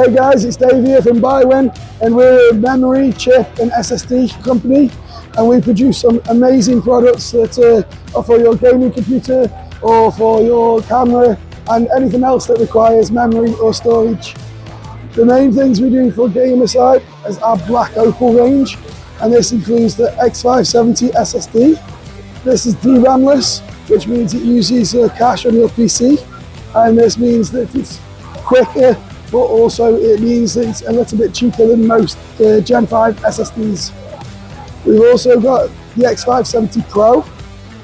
Hey guys, it's Dave here from Biwin, and we're a memory, chip and SSD company, and we produce some amazing products that are for your gaming computer or for your camera and anything else that requires memory or storage. The main things we do for gamer side is our Black Opal range, and this includes the X570 SSD. This is DRAM-less, which means it uses cache on your PC, and this means that it's quicker, but also it means that it's a little bit cheaper than most Gen 5 SSDs. We've also got the X570 Pro,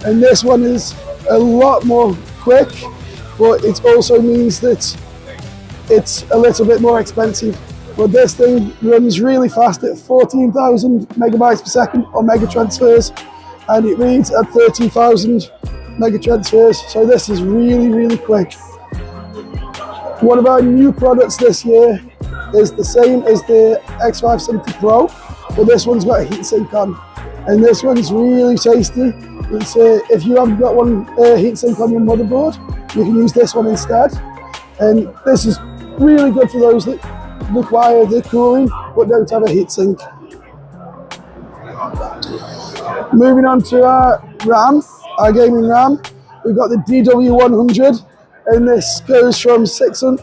and this one is a lot more quick, but it also means that it's a little bit more expensive. But this thing runs really fast at 14,000 megabytes per second on mega transfers, and it reads at 13,000 mega transfers, so this is really, really quick. One of our new products this year is the same as the X570 Pro, but this one's got a heatsink on, and this one's really tasty. It's, if you haven't got one heatsink on your motherboard, you can use this one instead, and this is really good for those that require the cooling but don't have a heatsink. Moving on to our RAM, our gaming RAM, we've got the DW100, and this goes from 6,000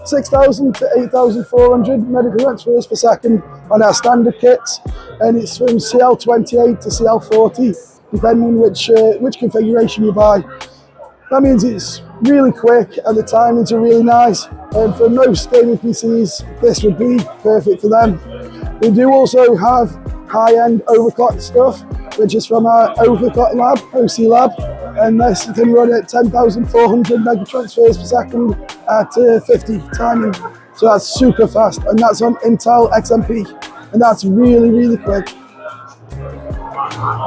to 8,400 mega transfers per second on our standard kits, and it's from CL28 to CL40, depending which configuration you buy. That means it's really quick and the timings are really nice, and for most gaming PCs, this would be perfect for them. We do also have high-end overclock stuff, which is from our overclock lab, OC lab, and this can run at 10,400 mega transfers per second at 50 timing. So that's super fast, and that's on Intel XMP, and that's really, really quick.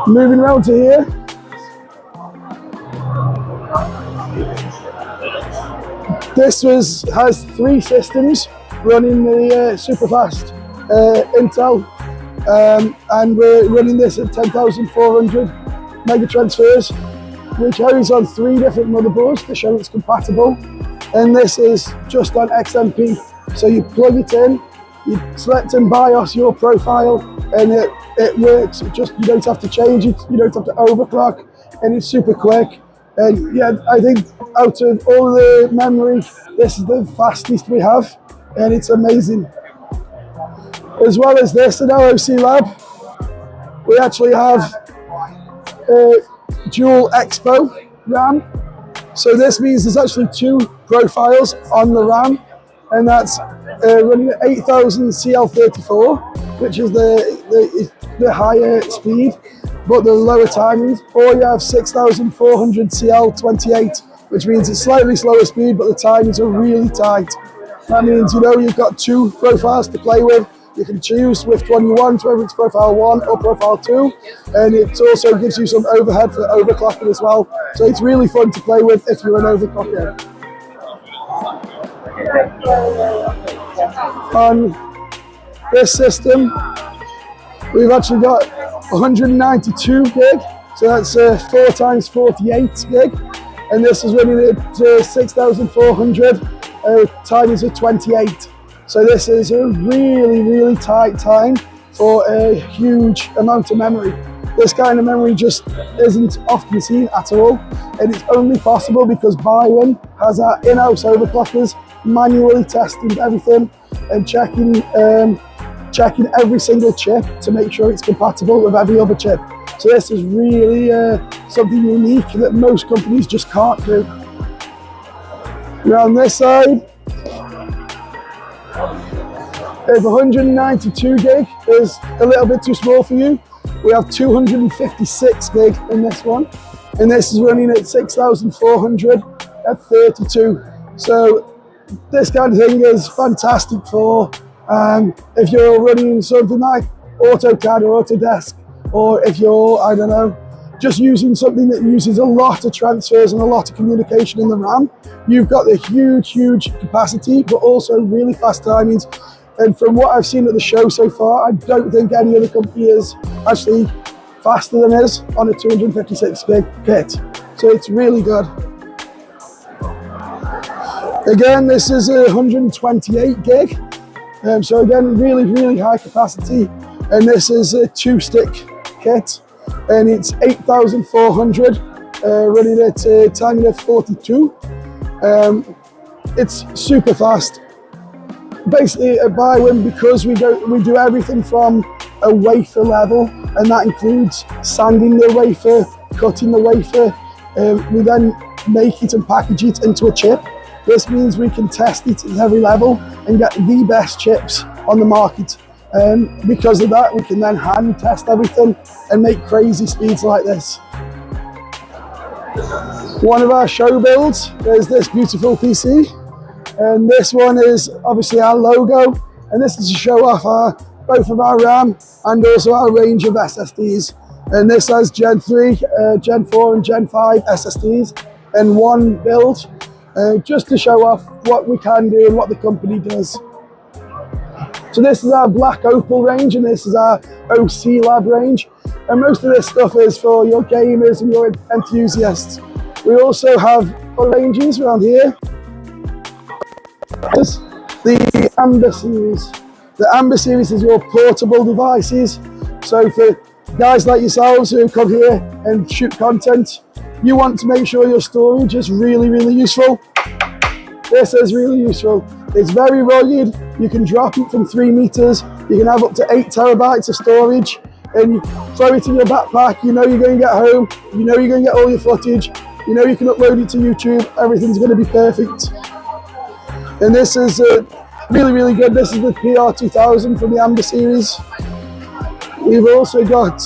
Moving around to here, this has 3 systems running the super fast Intel, and we're running this at 10,400 mega transfers, which carries on 3 different motherboards to show it's compatible, and this is just on XMP. So you plug it in, you select and BIOS your profile, and it works. You don't have to change it, you don't have to overclock, and it's super quick. And yeah, I think out of all the memory, this is the fastest we have, and it's amazing. As well as this in our OC lab, we actually have dual Expo RAM. So this means there's actually 2 profiles on the RAM, and that's running at 8,000 CL34, which is the higher speed, but the lower timings, or you have 6,400 CL28, which means it's slightly slower speed, but the timings are really tight. That means, you've got 2 profiles to play with. You can choose which one you want, whether it's profile 1 or profile 2, and it also gives you some overhead for overclocking as well. So it's really fun to play with if you're an overclocker. On this system, we've actually got 192 gig, so that's 4 times 48 gig, and this is running at 6,400, timings of 28. So this is a really, really tight time for a huge amount of memory. This kind of memory just isn't often seen at all, and it's only possible because Biwin has our in-house overclockers manually testing everything and checking every single chip to make sure it's compatible with every other chip. So this is really something unique that most companies just can't do. Around this side, if 192 gig is a little bit too small for you, we have 256 gig in this one, and this is running at 6,400 at 32. So this kind of thing is fantastic for if you're running something like AutoCAD or Autodesk, or if you're, I don't know, just using something that uses a lot of transfers and a lot of communication in the RAM. You've got the huge capacity, but also really fast timings. And from what I've seen at the show so far, I don't think any other company is actually faster than us on a 256 gig kit. So it's really good. Again, this is 128 gig, So again, really high capacity. And this is a 2-stick kit, and it's 8,400, running at timing of 42. It's super fast. Basically at Biwin, because we do everything from a wafer level, and that includes sanding the wafer, cutting the wafer. We then make it and package it into a chip. This means we can test it at every level and get the best chips on the market. Because of that, we can then hand test everything and make crazy speeds like this. One of our show builds is this beautiful PC. And this one is obviously our logo. And this is to show off both of our RAM and also our range of SSDs. And this has Gen 3, Gen 4 and Gen 5 SSDs in one build. Just to show off what we can do and what the company does. So this is our Black Opal range, and this is our OC Lab range. And most of this stuff is for your gamers and your enthusiasts. We also have other ranges around here. The Amber series. The Amber series is your portable devices. So for guys like yourselves who come here and shoot content, you want to make sure your storage is really useful. This is really useful. It's very rugged. You can drop it from 3 meters. You can have up to 8 terabytes of storage, and you throw it in your backpack. You know you're going to get home. You know you're going to get all your footage. You know you can upload it to YouTube. Everything's going to be perfect. And this is really good. This is the PR2000 from the Amber series. We've also got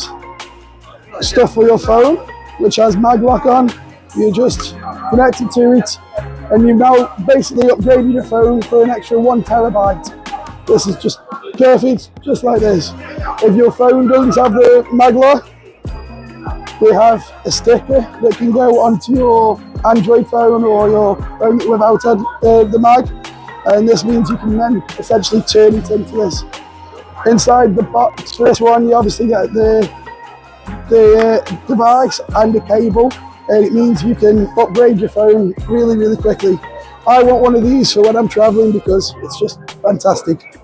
stuff for your phone, which has maglock on. You just connect it to it, and you've now basically upgraded your phone for an extra 1 terabyte. This is just perfect, just like this. If your phone doesn't have the maglock, we have a sticker that can go onto your Android phone or your phone without the mag, and this means you can then essentially turn it into this. Inside the box for this one, you obviously get the device and the cable, and it means you can upgrade your phone really quickly. I want one of these for when I'm traveling because it's just fantastic.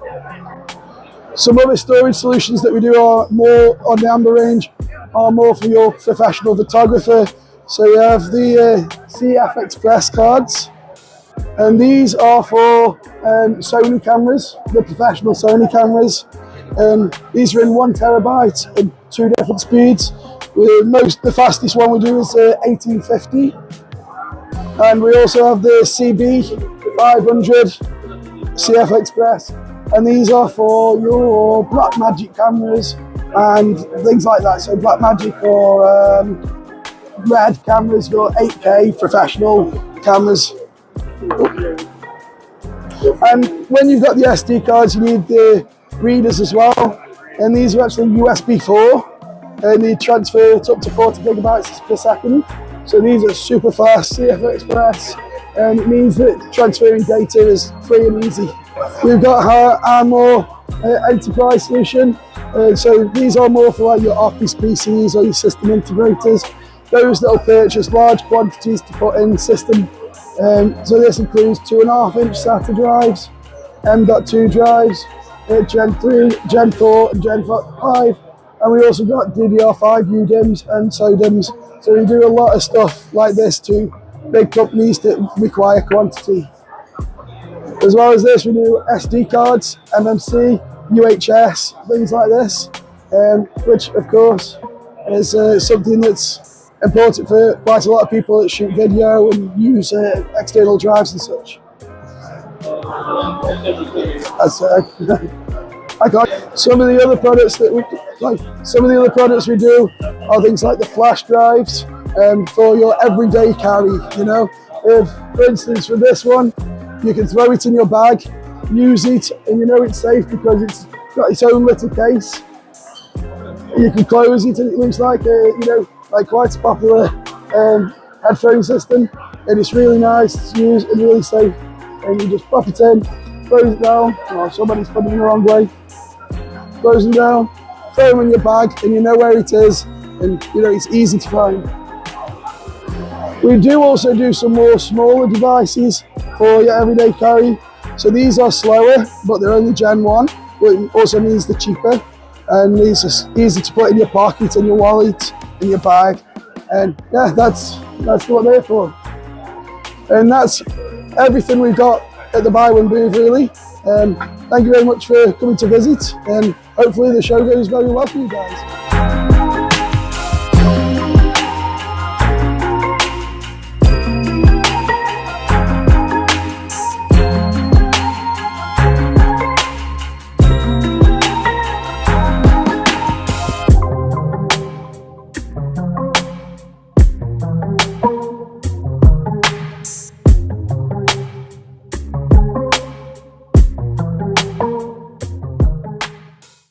Some other storage solutions that we do are more on the Amber range, are more for your professional photographer. So you have the CF Express cards, and these are for Sony cameras, the professional Sony cameras. These are in 1 terabyte in 2 different speeds. The fastest one we do is 1850, and we also have the CB500 CF Express, and these are for your Blackmagic cameras and things like that. So Blackmagic or Red cameras, your 8K professional cameras. And when you've got the SD cards, you need the readers as well, and these are actually USB 4. And they transfer to up to 40 gigabytes per second. So these are super fast CF Express, and it means that transferring data is free and easy. We've got our more enterprise solution. So these are more for like your office PCs or your system integrators, those that will purchase large quantities to put in system. So this includes 2.5-inch SATA drives, M.2 drives, Gen 3, Gen 4 and Gen 5. And we also got DDR5 UDIMMs and SODIMMs. So we do a lot of stuff like this to big companies that require quantity. As well as this, we do SD cards, MMC, UHS, things like this, which of course is something that's important for quite a lot of people that shoot video and use external drives and such. Some of the other products we do are things like the flash drives for your everyday carry. You know, for instance, for this one, you can throw it in your bag, use it, and you know it's safe because it's got its own little case. You can close it, and it looks like quite a popular headphone system, and it's really nice to use and really safe. And you just pop it in, close it down. Oh, somebody's putting it the wrong way. Close them down, throw them in your bag, and you know where it is, and you know it's easy to find. We do also do some more smaller devices for your everyday carry. So these are slower, but they're only Gen 1, which also means they're cheaper. And these are easy to put in your pocket, in your wallet, in your bag. And yeah, that's what they're for. And that's everything we've got at the Biwin booth, really. Thank you very much for coming to visit, and hopefully the show goes very well for you guys.